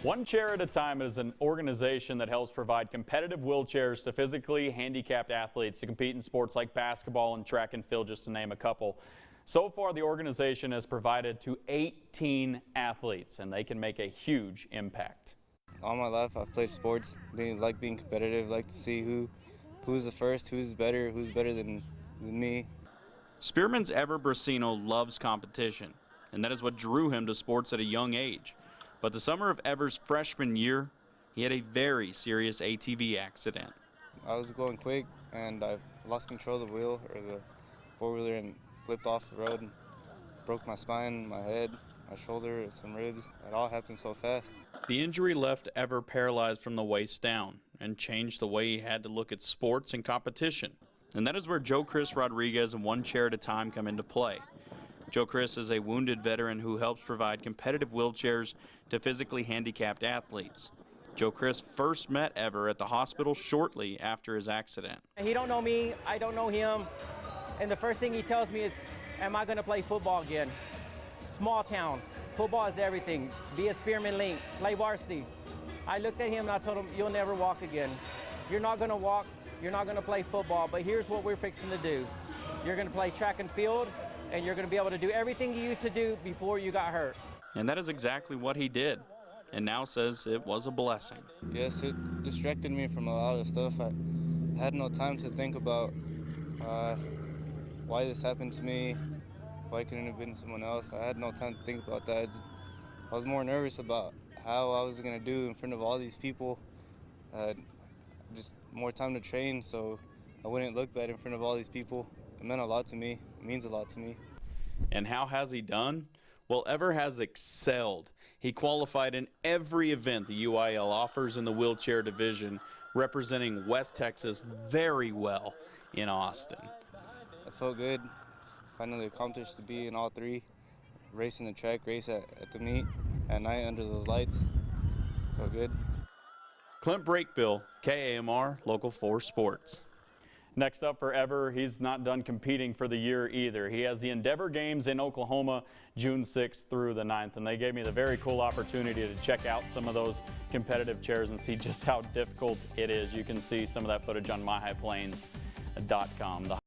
One Chair at a Time is an organization that helps provide competitive wheelchairs to physically handicapped athletes to compete in sports like basketball and track and field, just to name a couple. So far, the organization has provided to 18 athletes, and they can make a huge impact. All my life, I've played sports, like being competitive, like to see who's the first, who's better than me. Spearman's Briseno loves competition, and that is what drew him to sports at a young age. But the summer of Ever's freshman year, he had a very serious ATV accident. I was going quick, and I lost control of the wheel, or the four-wheeler, and flipped off the road and broke my spine, my head, my shoulder, some ribs. It all happened so fast. The injury left Ever paralyzed from the waist down and changed the way he had to look at sports and competition. And that is where Joe Chris Rodriguez and One Chair at a Time come into play. Joe Chris is a wounded veteran who helps provide competitive wheelchairs to physically handicapped athletes. Joe Chris first met Ever at the hospital shortly after his accident. He don't know me, I don't know him, and the first thing he tells me is, am I going to play football again? Small town, football is everything. Be a Spearman link, play varsity. I looked at him and I told him, you'll never walk again. You're not going to walk, you're not going to play football, but here's what we're fixing to do. You're going to play track and field, and you're going to be able to do everything you used to do before you got hurt. And that is exactly what he did, and now says it was a blessing. Yes, it distracted me from a lot of stuff. I had no time to think about why this happened to me, why couldn't it have been someone else. I had no time to think about that. I was more nervous about how I was going to do in front of all these people. Just more time to train so I wouldn't look bad in front of all these people. It meant a lot to me. It means a lot to me. And how has he done? Well, Ever has excelled. He qualified in every event the UIL offers in the wheelchair division, representing West Texas very well in Austin. I felt good. Finally accomplished to be in all three. Race in the track, race at the meet, at night under those lights. Felt good. Clint Brakebill, KAMR, Local 4 Sports. Next up for Ever, he's not done competing for the year either. He has the Endeavor Games in Oklahoma, June 6th through the 9th, and they gave me the very cool opportunity to check out some of those competitive chairs and see just how difficult it is. You can see some of that footage on myhighplains.com.